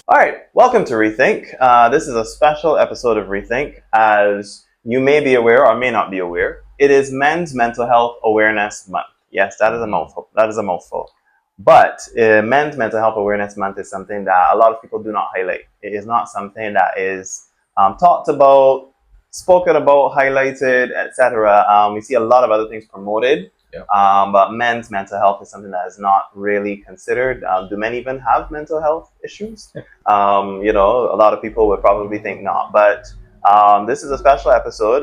All right, welcome to Rethink. This is a special episode of Rethink. As you may be aware or may not be aware, it is Men's Mental Health Awareness Month. Yes, that is a mouthful. But Men's Mental Health Awareness Month is something that a lot of people do not highlight. It is not something that is talked about, spoken about, highlighted, etc. We see a lot of other things promoted. Yeah. But men's mental health is something that is not really considered. Do men even have mental health issues? A lot of people would probably think not. But this is a special episode.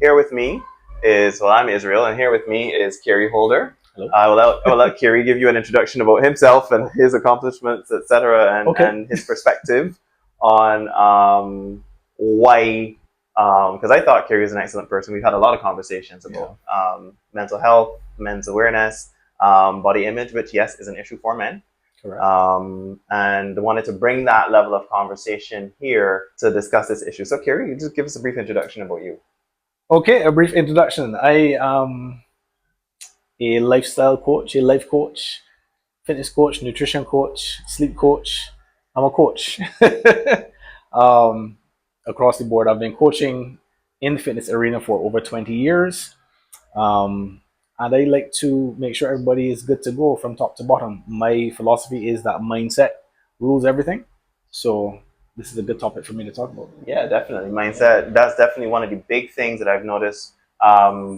Here with me I'm Israel, and here with me is Cary Holder. Hello. I will let Cary give you an introduction about himself and his accomplishments, etc., and his perspective on why. Because I thought Cary was an excellent person. We've had a lot of conversations about mental health, men's awareness, body image, which, yes, is an issue for men. Correct. And wanted to bring that level of conversation here to discuss this issue. So, Cary, you just give us a brief introduction about you. Okay, a brief introduction. I am a lifestyle coach, a life coach, fitness coach, nutrition coach, sleep coach. I'm a coach. Across the board, I've been coaching in the fitness arena for over 20 years. And I like to make sure everybody is good to go from top to bottom. My philosophy is that mindset rules everything. So this is a good topic for me to talk about. Yeah, definitely. Mindset. That's definitely one of the big things that I've noticed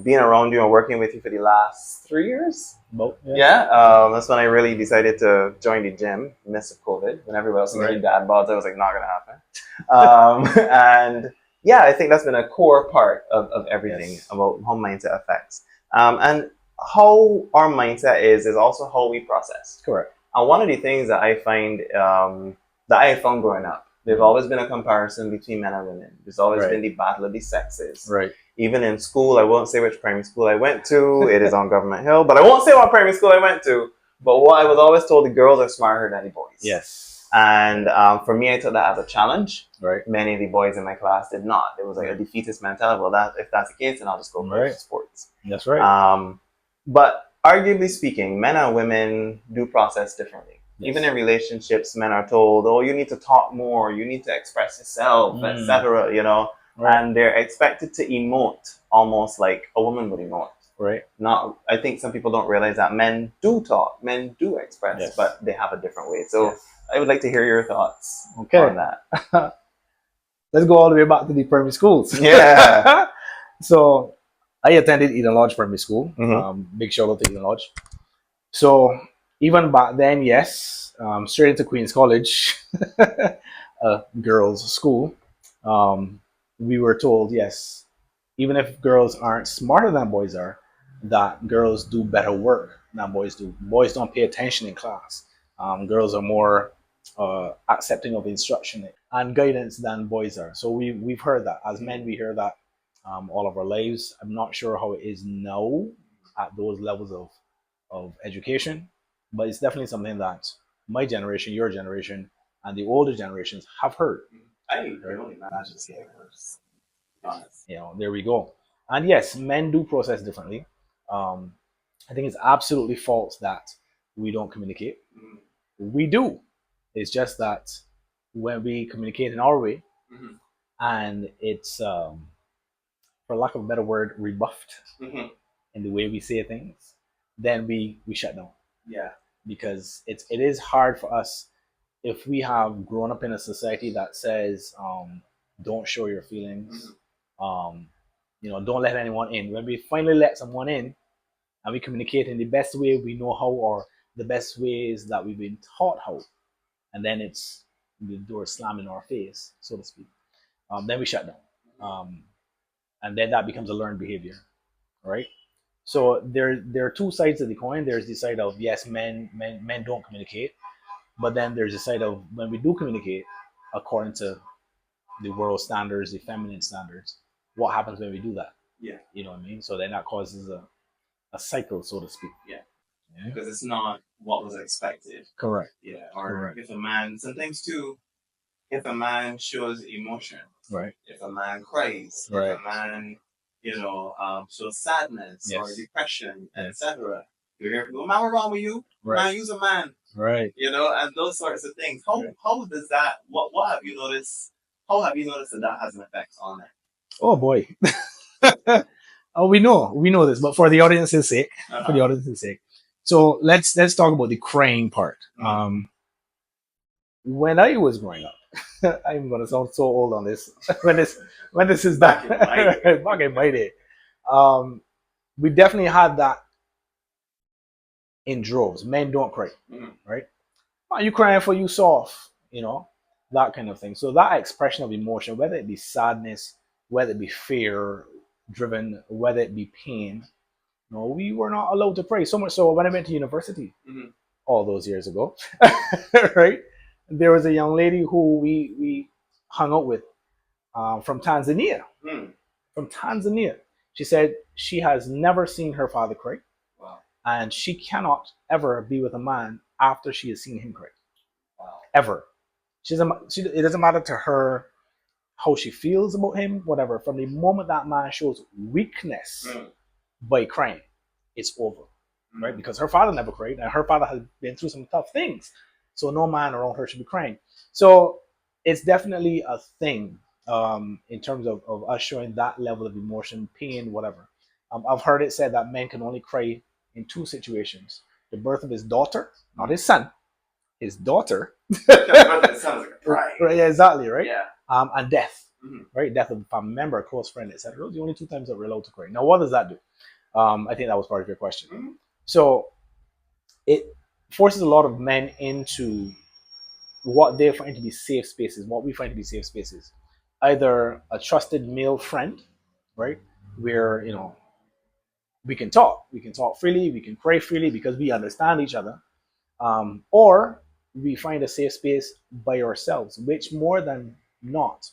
being around you and working with you for the last 3 years. That's when I really decided to join the gym, midst of COVID, when everybody else was getting dad bods. I was like, not going to happen. And yeah, I think that's been a core part of everything about how mindset affects. And how our mindset is also how we process. Correct. And one of the things that I find that I found growing up, there's always been a comparison between men and women. There's always been the battle of the sexes. Right. Even in school, I won't say which primary school I went to. It is on Government Hill, but I won't say what primary school I went to. But what I was always told, the girls are smarter than the boys. Yes. And for me, I took that as a challenge. Right. Many of the boys in my class did not. It was like a defeatist mentality. Well, if that's the case, then I'll just go for sports. That's right. But arguably speaking, men and women do process differently. Yes. Even in relationships, men are told, "Oh, you need to talk more. You need to express yourself, etc." Right. And they're expected to emote almost like a woman would emote. Right. I think some people don't realize that men do talk, men do express, but they have a different way. So I would like to hear your thoughts on that. Let's go all the way back to the primary schools. Yeah. So I attended Eden Lodge Primary School. Big shout out to Eden Lodge. So even back then, straight into Queen's College, a girls' school. We were told, even if girls aren't smarter than boys are, that girls do better work than boys do. Boys don't pay attention in class. Girls are more accepting of instruction and guidance than boys are. So we've heard that. As men, we hear that all of our lives. I'm not sure how it is now at those levels of education, but it's definitely something that my generation, your generation, and the older generations have heard. I can only imagine seeing worse. There we go. And yes, men do process differently. I think it's absolutely false that we don't communicate. We do. It's just that when we communicate in our way, and it's, for lack of a better word, rebuffed in the way we say things, then we shut down. Yeah. Because it is hard for us if we have grown up in a society that says, don't show your feelings. Don't let anyone in. When we finally let someone in and we communicate in the best way we know how, or the best ways that we've been taught how, and then it's the door slamming in our face, so to speak, then we shut down. And then that becomes a learned behavior, right? So there are two sides of the coin. There's the side of, yes, men don't communicate, but then there's the side of, when we do communicate according to the world standards, the feminine standards, what happens when we do that? Yeah. You know what I mean? So then that causes a cycle, so to speak. Yeah. Because it's not what was expected. Correct. Yeah. Or if a man, sometimes too, if a man shows emotion, right? If a man cries, right? If a man, shows sadness or depression, etc. You hear people, "Man, what's wrong with you? Right. Man, you's a man." Right. And those sorts of things. How does that? What have you noticed? How have you noticed that that has an effect on it? Oh boy. Oh, we know this, but for the audience's sake, for the audience's sake. So let's talk about the crying part. When I was growing up, I'm gonna sound so old on this. when this is done, back in my day, um, we definitely had that in droves. Men don't cry, right? Are you crying for you soft? That kind of thing. So that expression of emotion, whether it be sadness, whether it be fear driven, whether it be pain, no, we were not allowed to pray. So much so when I went to university all those years ago, right? There was a young lady who we hung out with from Tanzania. From Tanzania. She said she has never seen her father cry. Wow. And she cannot ever be with a man after she has seen him cry. Wow. Ever. It doesn't matter to her how she feels about him, whatever. From the moment that man shows weakness by crying, it's over, right? Because her father never cried, and her father has been through some tough things. So no man around her should be crying. So it's definitely a thing in terms of us showing that level of emotion, pain, whatever. I've heard it said that men can only cry in two situations: the birth of his daughter, not his son, his daughter. That sounds like a crying. Right, yeah, exactly, right? Yeah. And death, right? Death of a family member, a close friend, etc. Those are the only two times that we're allowed to cry. Now, what does that do? I think that was part of your question. So it forces a lot of men into what they find to be safe spaces, what we find to be safe spaces. Either a trusted male friend, right? Where, we can talk freely, we can pray freely because we understand each other. Or we find a safe space by ourselves, which more than not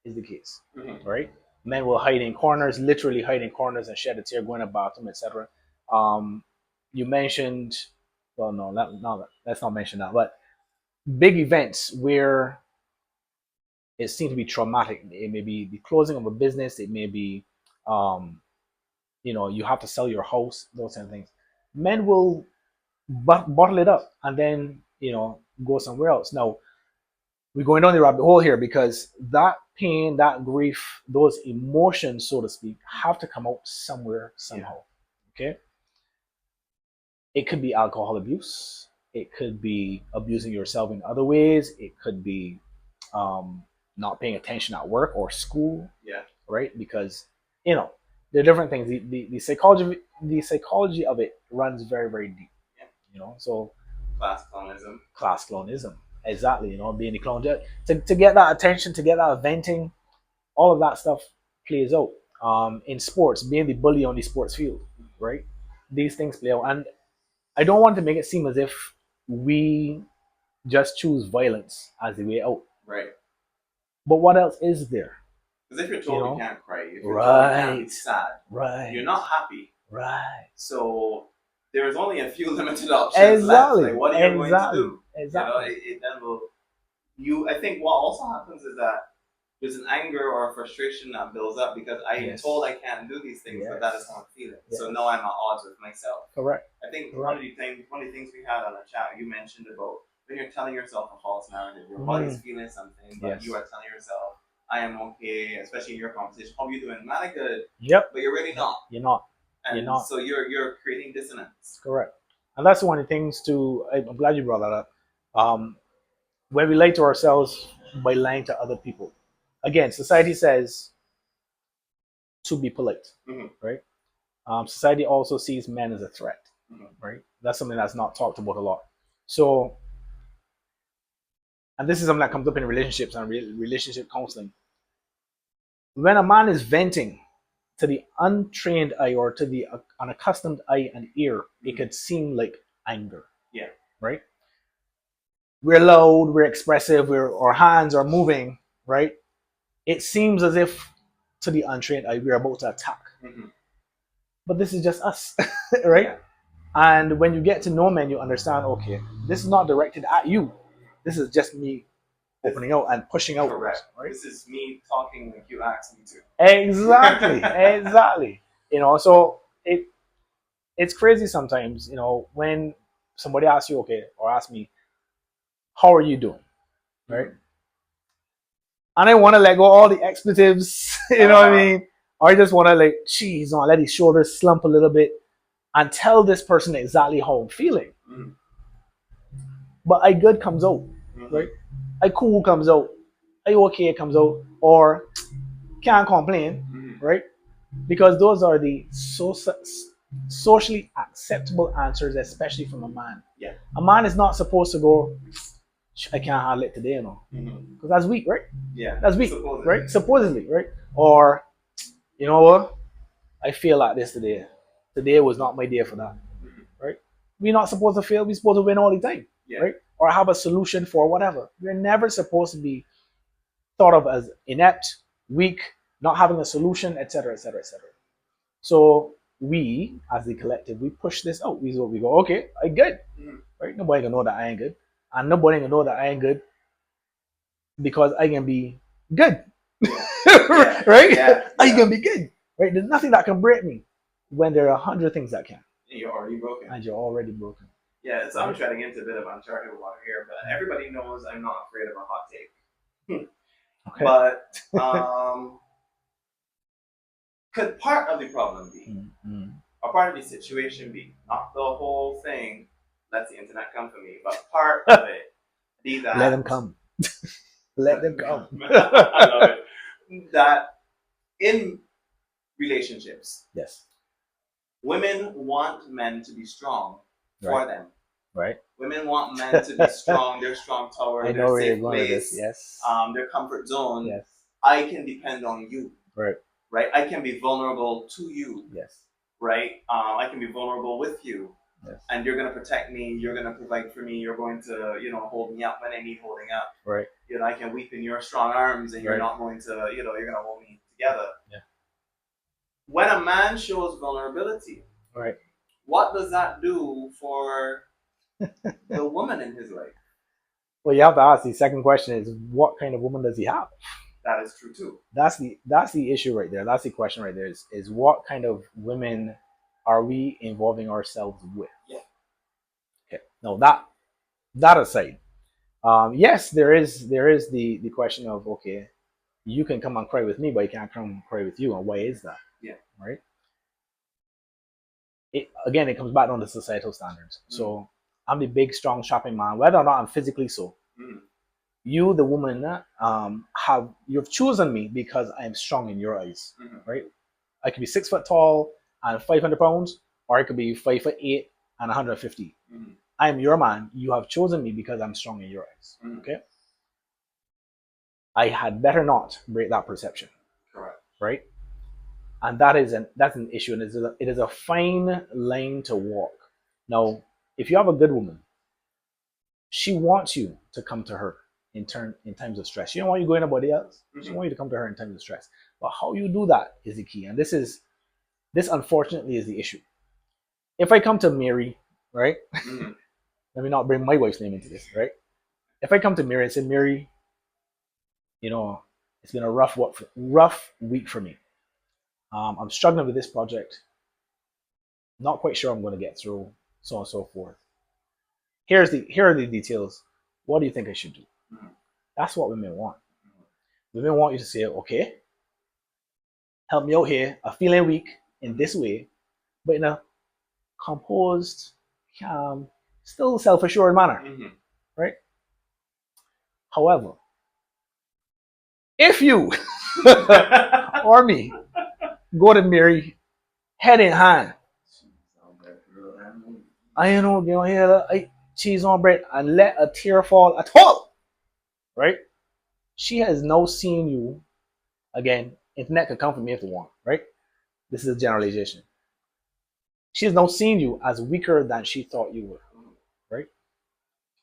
is the case, right? Men will hide in corners, literally hide in corners and shed a tear, go in a bathroom, etc. You mentioned, well, no, let's not mention that, but big events where it seems to be traumatic. It may be the closing of a business. It may be, you have to sell your house. Those kind of things. Men will bottle it up and then go somewhere else. Now we're going down the rabbit hole here because that pain, that grief, those emotions, so to speak, have to come out somewhere somehow. Okay. It could be alcohol abuse. It could be abusing yourself in other ways. It could be not paying attention at work or school. Yeah. Right? Because there are different things. The psychology of it runs very, very deep. Yeah. So class clonism. Exactly. Being the clone to get that attention, to get that venting, all of that stuff plays out. In sports, being the bully on the sports field, right? These things play out, and I don't want to make it seem as if we just choose violence as the way out. Right. But what else is there? Because if you're told you can't cry, if you're told you can't be sad, you're not happy. Right. So there's only a few limited options left. Like, what are you going to do? Exactly. It then will. I think what also happens is that there's an anger or a frustration that builds up because I'm told I can't do these things, but that is how I'm feeling. So now I'm at odds with myself. Correct. I think one of the things we had on the chat, you mentioned about when you're telling yourself a false narrative, your body's feeling something, but you are telling yourself, I am okay, especially in your conversation. How are you doing? Not good. Yep. But you're really not. You're not. And you're not. So you're creating dissonance. Correct. And that's one of the things I'm glad you brought that up. When we lie to ourselves by lying to other people. Again, society says to be polite, right? Society also sees men as a threat, right? That's something that's not talked about a lot. So, and this is something that comes up in relationships and relationship counseling. When a man is venting to the untrained eye or to the unaccustomed eye and ear, it could seem like anger. Yeah. Right? We're loud, we're expressive, our hands are moving, right? It seems as if to the untrained eye we're about to attack. But this is just us, right? Yeah. And when you get to know men, you understand, okay, this is not directed at you. This is just me opening out and pushing out. Correct. Right? This is me talking like you asked me to. Exactly. Exactly. So it's crazy sometimes, when somebody asks you, okay, or ask me, how are you doing? Right? And I want to let go all the expletives, you know what I mean? Or I just want to like, geez, let his shoulders slump a little bit and tell this person exactly how I'm feeling. But I good comes out, right? I cool comes out. I okay comes out. Or can't complain, right? Because those are the socially acceptable answers, especially from a man. Yeah. A man is not supposed to go, I can't handle it today, you know, because that's weak, right? Yeah. That's weak, right? Supposedly, right? Or, you know what? I feel like this today. Today was not my day for that, right? We're not supposed to fail. We're supposed to win all the time, right? Or have a solution for whatever. We're never supposed to be thought of as inept, weak, not having a solution, etc., etc., etc. So we, as the collective, we push this out. We go, okay, I good, right? Nobody can know that I ain't good, and nobody can know that I ain't good because I can be good, right? Yeah. I can be good, right? There's nothing that can break me when there are 100 things that can. And you're already broken. And you're already broken. Yeah, so I'm treading into a bit of uncharted water here, but everybody knows I'm not afraid of a hot take. Okay. But could part of the problem be, or part of the situation be, not the whole thing, let the internet come for me, but part of it be that... Let them come. Let them come. I love it. That in relationships, yes, women want men to be strong for them. Right. Women want men to be strong, their strong tower, I know their where safe you're going place, with this. Yes. Their comfort zone. Yes. I can depend on you. Right. Right? I can be vulnerable to you. Yes. Right? I can be vulnerable with you. Yes. And you're going to protect me. You're going to provide for me. You're going to, hold me up when I need holding up. Right. I can weep in your strong arms and you're not going to, you're going to hold me together. Yeah. When a man shows vulnerability, right, what does that do for the woman in his life? Well, you have to ask. The second question is, what kind of woman does he have? That is true too. That's the issue right there. That's the question right there. Is what kind of women are we involving ourselves with? Yeah. Okay. No, that aside, yes, there is the question of, okay, you can come and cry with me, but I can't come and cry with you, and why is that? Yeah. Right. It comes back on the societal standards. So I'm the big, strong, shopping man, whether or not I'm physically so. You, the woman, you've chosen me because I am strong in your eyes, right? I could be 6 foot tall and 500 pounds, or I could be 5'8" and 150. I am your man. You have chosen me because I'm strong in your eyes. Okay. I had better not break that perception. Correct. Right. And that's an issue, and it is a fine line to walk. Now, if you have a good woman, she wants you to come to her in times of stress. She don't want you going to anybody else. She wants you to come to her in times of stress. But how you do that is the key, and this unfortunately is the issue. If I come to Mary, right? Let me not bring my wife's name into this, right? If I come to Mary and say, Mary, it's been a rough week for me. I'm struggling with this project. Not quite sure I'm going to get through, so on and so forth. Here are the details. What do you think I should do? That's what women want. Women want you to say, okay, help me out here. I'm feeling weak in this way, but in a composed, calm, still self-assured manner, right? However, if you or me go to Mary head in hand, cheese on bread, and let a tear fall at all, right? She has now seen you. Again, internet can come from me if you want, right? This is a generalization. She has now seen you as weaker than she thought you were, right?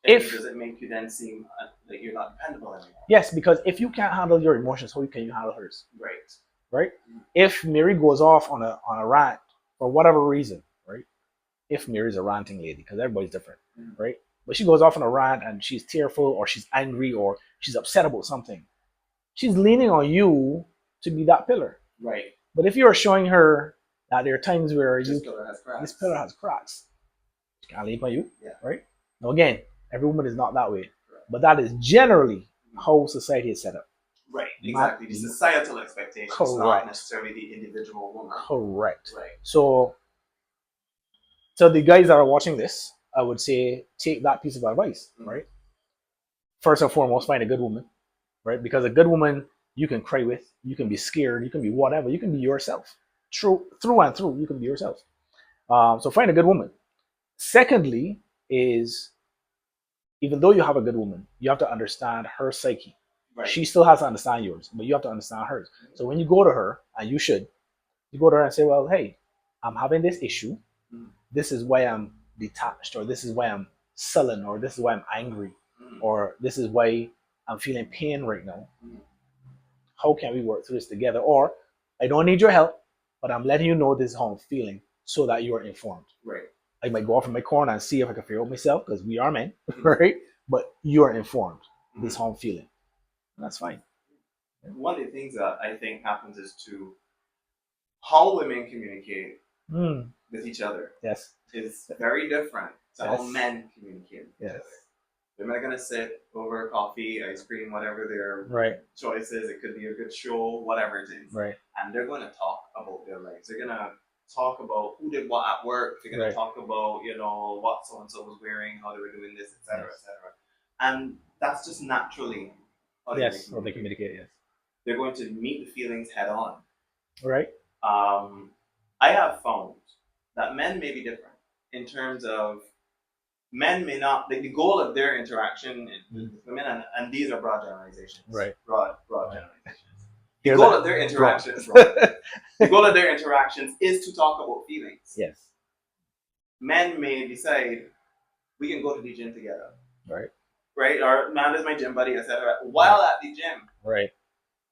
Does it make you then seem that you're not dependable anymore? Yes, because if you can't handle your emotions, how can you handle hers? Right. If Mary goes off on a rant for whatever reason, right? If Mary's a ranting lady, because everybody's different, right? But she goes off on a rant and she's tearful or she's angry or she's upset about something. She's leaning on you to be that pillar. Right. But if you're showing her that there are times where this pillar has cracks. This pillar has cracks. Can't lean on you. Yeah. Right? Now again, every woman is not that way. But that is generally how society is set up. Right, exactly. The societal expectations, not necessarily the individual woman. Correct. Right. So the guys that are watching this, I would say take that piece of advice, right? First and foremost, find a good woman, right? Because a good woman you can cry with, you can be scared, you can be whatever, you can be yourself. Through and through, you can be yourself. So find a good woman. Secondly, is even though you have a good woman, you have to understand her psyche. Right. She still has to understand yours, but you have to understand hers. So when you go to her, and you go to her and say, well, hey, I'm having this issue. This is why I'm detached, or this is why I'm sullen, or this is why I'm angry, or this is why I'm feeling pain right now. How can we work through this together? Or I don't need your help, but I'm letting you know this is how I'm feeling so that you are informed. Right. I might go off in my corner and see if I can figure out myself, because we are men, right? But you are informed. This is how I'm feeling. And that's fine. One of the things that I think happens is to how women communicate with each other. Yes. Is very different to how men communicate with each other. Women are going to sit over coffee, ice cream, whatever their choice is. It could be a good show, whatever it is. Right. And they're going to talk about their lives. They're going to talk about who did what at work. They're going to talk about, what so-and-so was wearing, how they were doing this, etc., etc. And that's just naturally how they communicate. Yes. They're going to meet the feelings head on. Right. I have found that men may be different in terms of men may not, the goal of their interaction with women, and these are broad generalizations. Right. Broad generalizations. The goal of their interactions, the goal of their interactions is to talk about feelings. Yes. Men may decide we can go to the gym together. Right. Right. Or man is my gym buddy, etc. While at the gym. Right.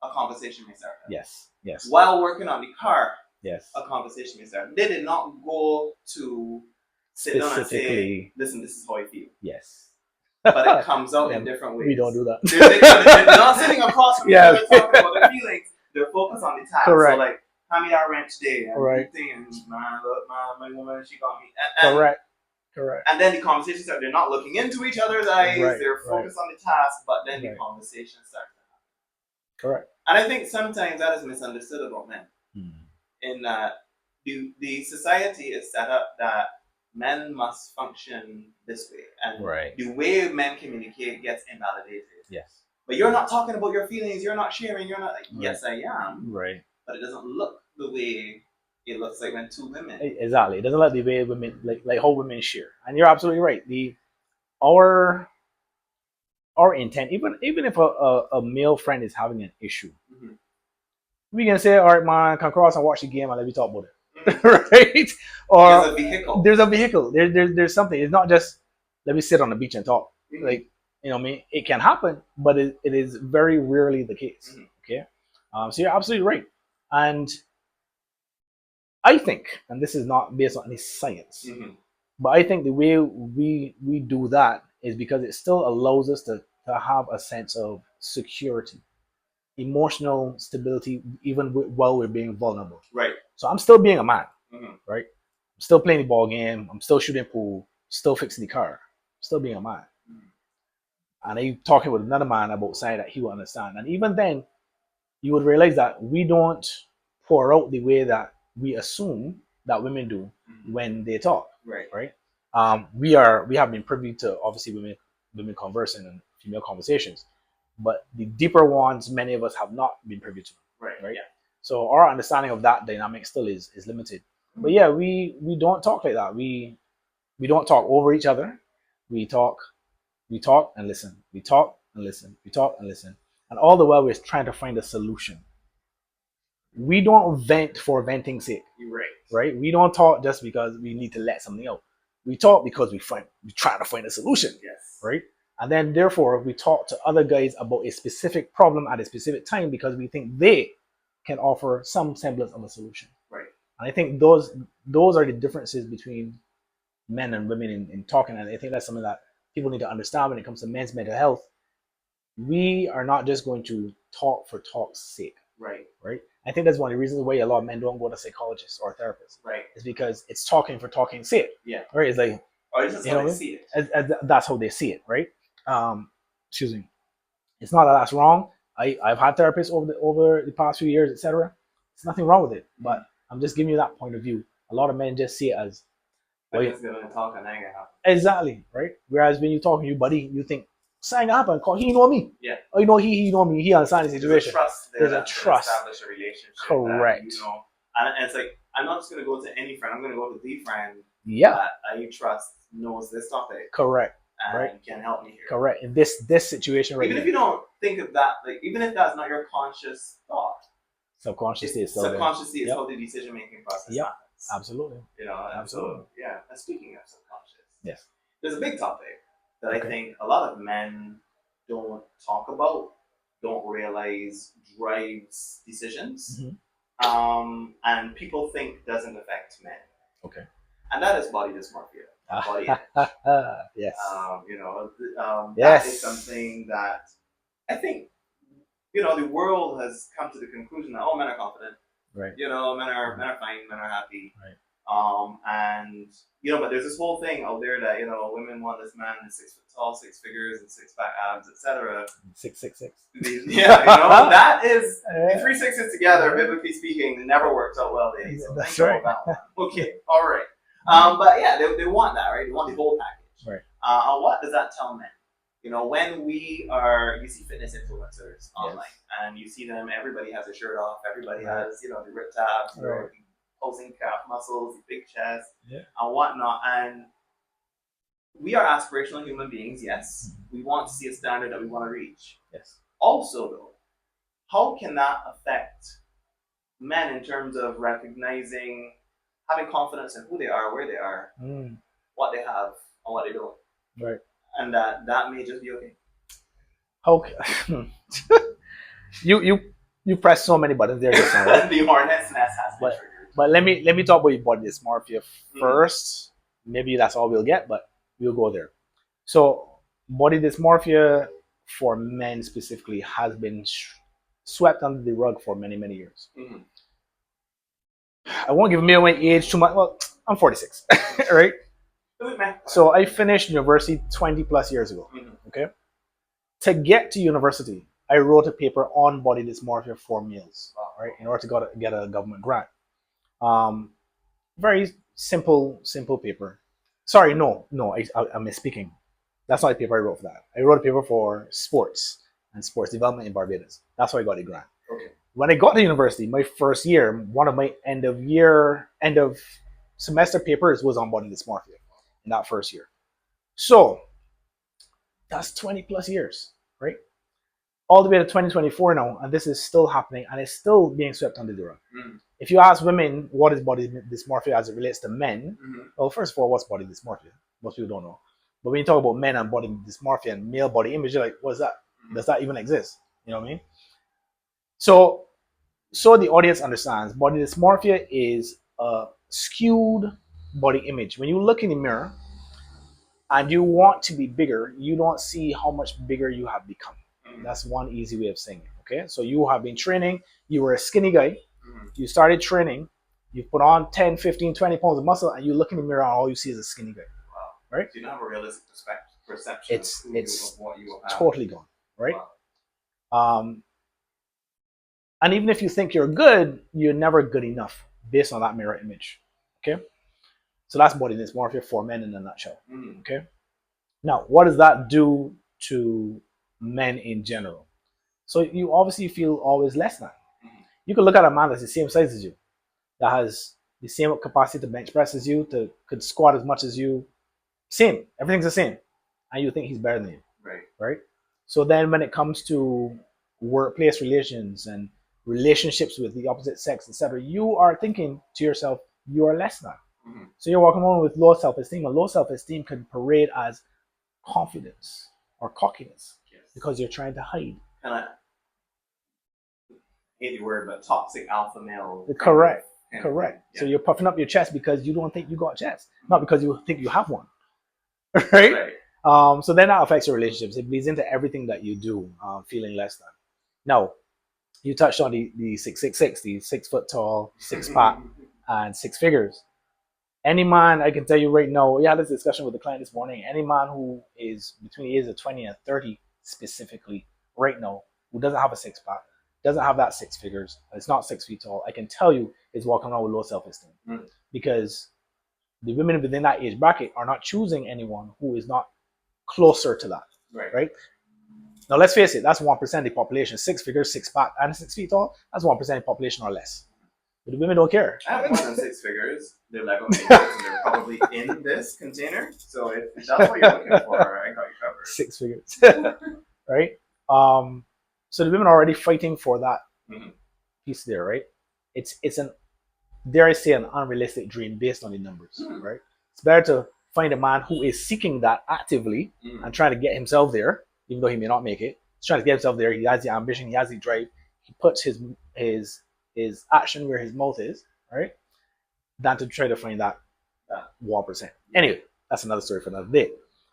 A conversation may start. Yes. Yes. While working on the car. Yes. A conversation may start. They did not go to sit down and say, listen, this is how I feel. Yes. But it comes out in different ways. We don't do that. They're not sitting across from each other talking about their feelings. They're focused on the task. Correct. So like, hand me that rent today. And man, look, my woman, she got me. Correct. Correct. And then the conversation starts. They're not looking into each other's eyes. Right. They're focused on the task, but then the conversation starts to happen. Correct. And I think sometimes that is misunderstood about men. In that the society is set up that men must function this way, and the way men communicate gets invalidated. Yes. But you're not talking about your feelings. You're not sharing. You're not like, yes, I am. Right. But it doesn't look the way it looks like when two women. Exactly. It doesn't look the way women like how women share. And you're absolutely right. Our intent, even if a male friend is having an issue, we can say, all right, man, come across and watch the game and let me talk about it. Right? Or there's a vehicle. There's a vehicle. There's something. It's not just let me sit on the beach and talk. Like, I mean, it can happen, but it is very rarely the case. Okay. So you're absolutely right. And I think, and this is not based on any science, but I think the way we do that is because it still allows us to have a sense of security, emotional stability, even while we're being vulnerable. Right. So I'm still being a man, right? I'm still playing the ball game. I'm still shooting pool, still fixing the car, still being a man. And I'm talking with another man about something that he will understand. And even then, you would realize that we don't pour out the way that we assume that women do when they talk. Right. Right. We have been privy to obviously women conversing and female conversations, but the deeper ones many of us have not been privy to. Right. Right. Yeah. So our understanding of that dynamic still is limited. But yeah, we don't talk like that. We don't talk over each other. We talk and listen. We talk and listen. We talk and listen. And all the while we're trying to find a solution. We don't vent for venting's sake. Right. Right? We don't talk just because we need to let something out. We talk because we're trying to find a solution. Yes. Right? And then therefore we talk to other guys about a specific problem at a specific time because we think they can offer some semblance of a solution. Right. And I think those are the differences between men and women in talking. And I think that's something that people need to understand when it comes to men's mental health. We are not just going to talk for talk's sake. Right. Right. I think that's one of the reasons why a lot of men don't go to psychologists or therapists. Right. It's because it's talking for talking's sake. Yeah. Right. It's like, Or it's just You how know they what I see it. mean? That's how they see it, right? Excuse me. It's not that that's wrong. I've had therapists over the past few years, etc. There's nothing wrong with it, but I'm just giving you that point of view. A lot of men just see it as But just gonna talk and anger happen. exactly, right? Whereas when you talk to your buddy, you think something happened. Cause he know me. Yeah. Oh, you know he know me. He understands the situation. There's a trust. Establish a relationship. Correct. That, you know, and it's like I'm not just gonna go to any friend. I'm gonna go to the friend. Yeah. That I trust knows this topic. Correct. And right. Can help me here. Correct. In this situation, right? Even if you don't think of that, like even if that's not your conscious thought, subconsciously it's subconsciously is how the decision making process happens. Absolutely. You know, absolutely. So, yeah. And speaking of subconscious, yes, there's a big topic that I think a lot of men don't talk about, don't realize drives decisions, and people think doesn't affect men. Okay. And that is body dysmorphia. Body yes. You know, yes. that is something that I think, you know, the world has come to the conclusion that all men are confident. Right. You know, men are fine, men are happy. Right. And you know, but there's this whole thing out there that, you know, women want this man who's 6 foot tall, 6 figures, and 6-pack abs, etc. 666. Yeah, you know, that is the 3 6s together. Biblically speaking, it never works out well, ladies. So that's right. Okay, all right. But yeah, they want that, right? They want the whole package. Right. What does that tell men? You know, when you see fitness influencers online, and you see them, everybody has a shirt off, everybody has, you know, the ripped abs, or posing calf muscles, the big chest, and whatnot. And we are aspirational human beings, yes. We want to see a standard that we want to reach. Yes. Also, though, how can that affect men in terms of recognizing, having confidence in who they are, where they are, what they have, and what they don't? Right. And that may just be okay. Okay. you press so many buttons there just now, right? The hornet's nest has been triggered. But let me talk about your body dysmorphia first. Maybe that's all we'll get, but we'll go there. So body dysmorphia for men specifically has been swept under the rug for many years. I won't give me my age too much. Well, I'm 46, right? So I finished university 20 plus years ago. Okay. To get to university, I wrote a paper on body dysmorphia for males, right? In order to get a government grant. Very simple paper. Sorry, no, I'm misspeaking. That's not the paper I wrote for that. I wrote a paper for sports and sports development in Barbados. That's why I got the grant. Okay. When I got to university, my first year, one of my end of semester papers was on body dysmorphia in that first year. So that's 20 plus years, right? All the way to 2024 now, and this is still happening, and it's still being swept under the rug. If you ask women what is body dysmorphia as it relates to men, well, first of all, what's body dysmorphia? Most people don't know. But when you talk about men and body dysmorphia and male body image, you're like, what's that? Does that even exist? You know what I mean? So the audience understands body dysmorphia is a skewed body image. When you look in the mirror and you want to be bigger, you don't see how much bigger you have become. That's one easy way of saying it. Okay, so you have been training, you were a skinny guy, you started training, you put on 10, 15, 20 pounds of muscle, and you look in the mirror and all you see is a skinny guy. Wow. Right? So you don't have a realistic perception it's of what you have. Totally gone. Right? Wow. And even if you think you're good, you're never good enough based on that mirror image. Okay? So that's body dysmorphia for men in a nutshell. Okay? Now, what does that do to men in general? So you obviously feel always less than. You could look at a man that's the same size as you, that has the same capacity to bench press as you, could squat as much as you. Same. Everything's the same. And you think he's better than you. Right? So then when it comes to workplace relations and relationships with the opposite sex, etc., you are thinking to yourself, you are less than. So you're walking around with low self-esteem, and low self-esteem can parade as confidence or cockiness because you're trying to hide. I hate the word, but toxic alpha male. Correct. So you're puffing up your chest because you don't think you got chest, not because you think you have one. Right? So then that affects your relationships. It bleeds into everything that you do, feeling less than. Now, you touched on the 666, the 6 foot tall, 6-pack, and 6 figures. Any man, I can tell you right now, we had this discussion with the client this morning. Any man who is between the ages of 20 and 30 specifically right now, who doesn't have a six pack, doesn't have that six figures, it's not 6 feet tall, I can tell you is walking around with low self-esteem. Because the women within that age bracket are not choosing anyone who is not closer to that. Right? Now let's face it, that's 1% of the population. Six figures, six pack, and 6 feet tall, that's 1% of the population or less. But the women don't care. I have more than six figures. They're like, okay, they're probably in this container. So if that's what you're looking for, I got you covered. 6 figures. Right? So the women are already fighting for that piece there, right? It's an, dare I say, an unrealistic dream based on the numbers, right? It's better to find a man who is seeking that actively and trying to get himself there, even though he may not make it. He's trying to get himself there. He has the ambition. He has the drive. He puts his action where his mouth is, right? Than to try to find that 1%. Anyway, that's another story for another day.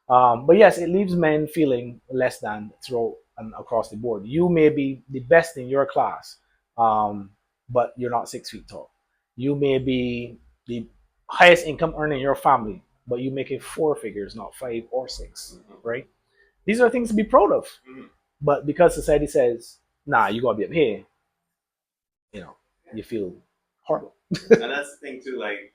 But yes, it leaves men feeling less than throughout and across the board. You may be the best in your class, but you're not 6 feet tall. You may be the highest income earner in your family, but you make it four figures, not 5 or 6, right? These are things to be proud of. But because society says, nah, you gotta be up here, you feel horrible. And that's the thing too, like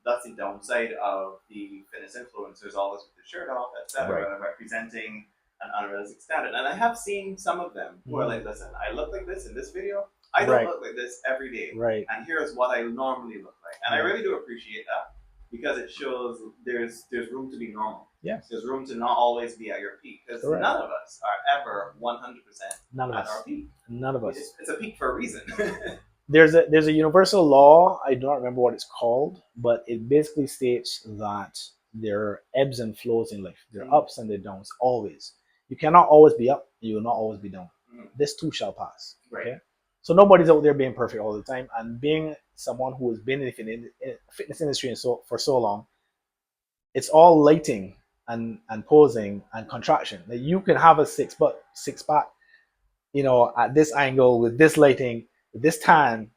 that's the downside of the fitness influencers, always with the shirt off, etc., representing an unrealistic standard. And I have seen some of them who are like, listen, I look like this in this video. I don't look like this every day. And here's what I normally look like. And I really do appreciate that because it shows there's room to be normal. Yes. There's room to not always be at your peak because none of us are ever 100% at our peak. None of us. It's a peak for a reason. There's a universal law, I don't remember what it's called, but it basically states that there are ebbs and flows in life. There are ups and there are downs, always. You cannot always be up, you will not always be down. This too shall pass. Okay? So nobody's out there being perfect all the time, and being someone who has been in the fitness industry for so long, it's all lighting and posing and contraction. That you can have a six pack, at this angle with this lighting, this tan,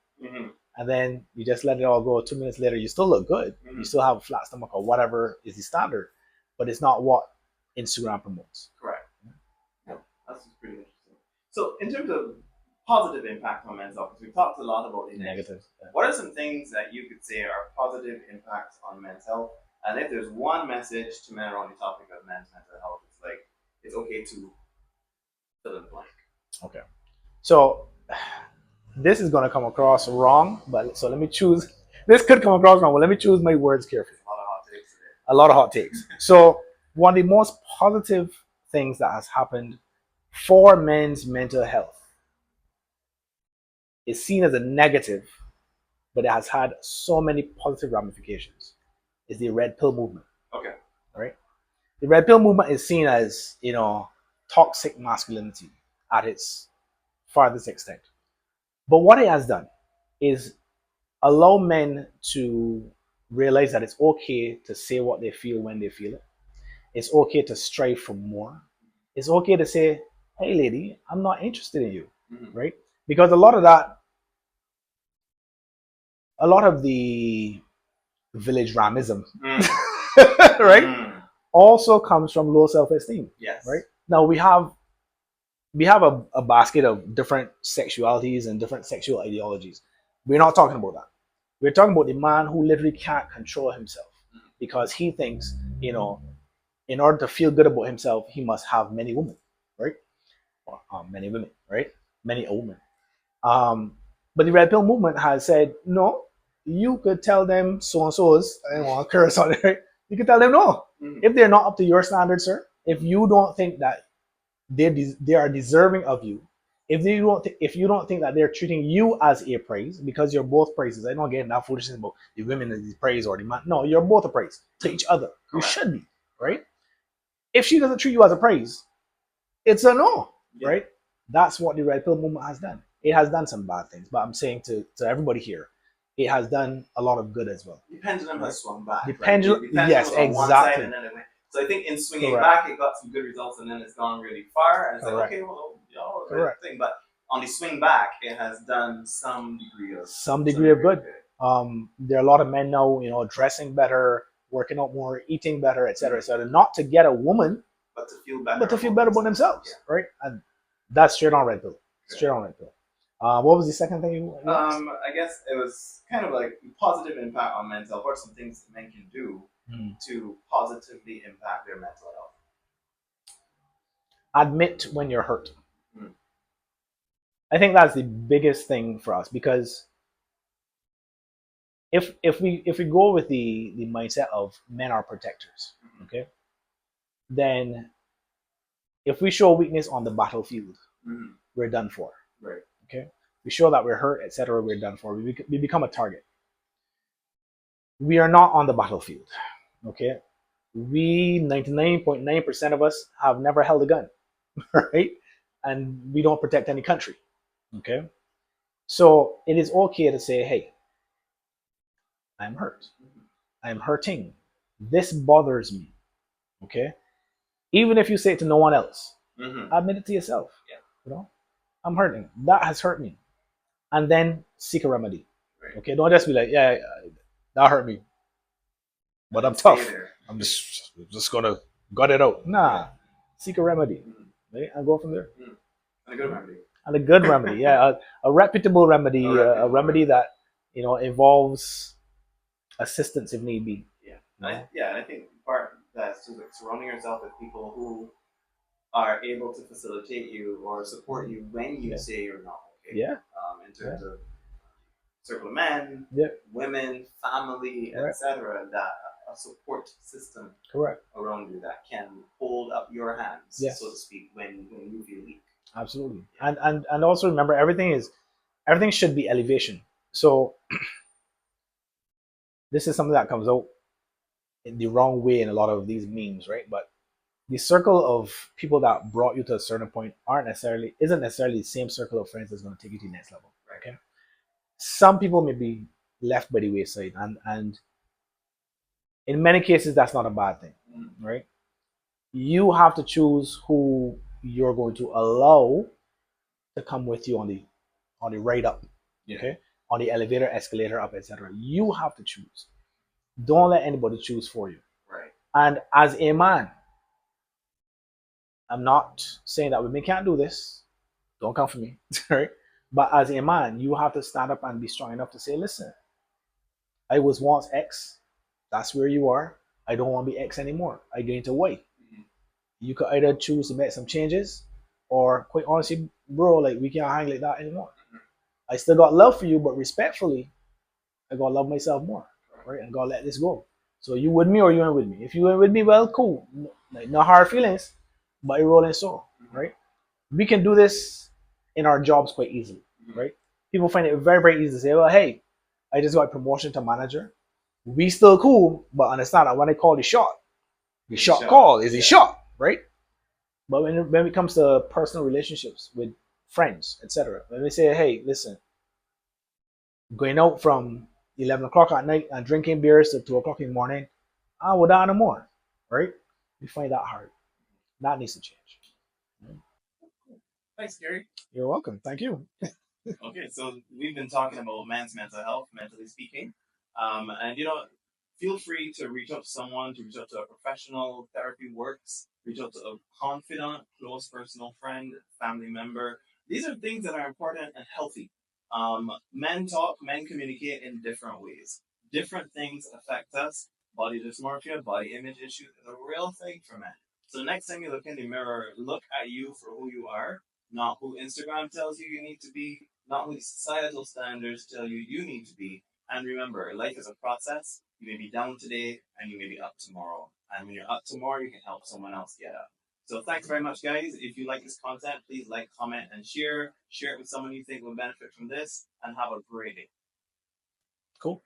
and then you just let it all go. 2 minutes later, you still look good. You still have a flat stomach or whatever is the standard, but it's not what Instagram promotes. Correct. Yeah, that's pretty interesting. So, in terms of positive impact on men's health, because we talked a lot about the negative. What are some things that you could say are positive impacts on men's health? And if there's one message to men around the topic of men's mental health, it's like it's okay to fill in the blank. Okay. So this is going to come across wrong, but so let me choose. This could come across wrong, but let me choose my words carefully. A lot of hot takes today. A lot of hot takes. So one of the most positive things that has happened for men's mental health is seen as a negative, but it has had so many positive ramifications, is the red pill movement. Okay. Right? The red pill movement is seen as, toxic masculinity at its farthest extent. But what it has done is allow men to realize that it's okay to say what they feel when they feel it. It's okay to strive for more. It's okay to say, hey, lady, I'm not interested in you, right? Because a lot of the village ramism, right, also comes from low self-esteem. Yes. Right? Now we have a basket of different sexualities and different sexual ideologies. We're not talking about that. We're talking about the man who literally can't control himself because he thinks, in order to feel good about himself, he must have many women, right? Or, many women, right? Many women. But the red pill movement has said, no, you could tell them so-and-so's, I don't want to curse on it, right? You could tell them no. If they're not up to your standards, sir, if you don't think that they are deserving of you, if you don't think that they're treating you as a praise, because you're both praises. I don't get that foolishness about the women as the praise or the man. No, you're both a praise to each other. You should be, right? If she doesn't treat you as a praise, it's a no, right? That's what the red pill movement has done. It has done some bad things, but I'm saying to everybody here, it has done a lot of good as well. The pendulum has swung back. The pendulum, yes, exactly. So I think in swinging back, it got some good results, and then it's gone really far. And it's like, okay, well, thing. But on the swing back, it has done some degree of good. There are a lot of men now, dressing better, working out more, eating better, etc., etc. Not to get a woman, but to feel better, but to feel better about themselves, right? And that's straight on red pill. Straight on red pill. What was the second thing you asked? I guess it was kind of like positive impact on mental health, or some things that men can do to positively impact their mental health. Admit when you're hurt. I think that's the biggest thing for us, because if we go with the mindset of men are protectors, okay, then if we show weakness on the battlefield, we're done for. Right. Okay. We show that we're hurt, etc. We're done for. We become a target. We are not on the battlefield. Okay. We 99.9% of us have never held a gun, right? And we don't protect any country. Okay. So it is okay to say, hey, I'm hurt. I'm hurting. This bothers me. Okay. Even if you say it to no one else, admit it to yourself. Yeah. I'm hurting. That has hurt me. And then seek a remedy. Right. Okay. Don't just be like, yeah, that hurt me, but I'm tough. I'm just gonna gut it out. Nah. Yeah. Seek a remedy. Right? And go from there. And a good remedy. And a good remedy. Yeah. A reputable remedy. A remedy that involves assistance if need be. Yeah. And I think part that's just like surrounding yourself with people who are able to facilitate you or support you when you say you're not okay. Yeah. In terms of circle of men, women, family, etc. That a support system around you that can hold up your hands, so to speak, when you feel weak. Absolutely. And also remember, everything should be elevation. So this is something that comes out in the wrong way in a lot of these memes, right? But the circle of people that brought you to a certain point isn't necessarily the same circle of friends that's going to take you to the next level. Okay. Some people may be left by the wayside, and in many cases that's not a bad thing, right? You have to choose who you're going to allow to come with you on the ride up, okay, on the elevator, escalator up, etc. You have to choose. Don't let anybody choose for you. Right. And as a man, I'm not saying that women can't do this. Don't come for me, right? But as a man, you have to stand up and be strong enough to say, listen, I was once X. That's where you are. I don't want to be X anymore. I get into Y. You could either choose to make some changes, or quite honestly, bro, like we can't hang like that anymore. I still got love for you, but respectfully, I gotta love myself more, right? And gotta let this go. So you with me or you ain't with me? If you ain't with me, well, cool. Like, no hard feelings, but a rolling soul, right? We can do this in our jobs quite easily, right? People find it very, very easy to say, well, hey, I just got a promotion to manager. We still cool, but understand that when I call the shot call is a shot, right? But when it comes to personal relationships with friends, etc., when they say, hey, listen, going out from 11 o'clock at night and drinking beers till 2 o'clock in the morning, we're down no more, right? We find that hard. That needs to change. Thanks, Cary. You're welcome. Thank you. Okay, so we've been talking about men's mental health, mentally speaking. And feel free to reach out to someone, to reach out to a professional. Therapy works. Reach out to a confidant, close personal friend, family member. These are things that are important and healthy. Men talk, men communicate in different ways. Different things affect us. Body dysmorphia, body image issues is a real thing for men. So next time you look in the mirror, look at you for who you are, not who Instagram tells you need to be, not who societal standards tell you need to be. And remember, life is a process. You may be down today and you may be up tomorrow. And when you're up tomorrow, you can help someone else get up. So thanks very much, guys. If you like this content, please like, comment, and share. Share it with someone you think will benefit from this, and have a great day. Cool.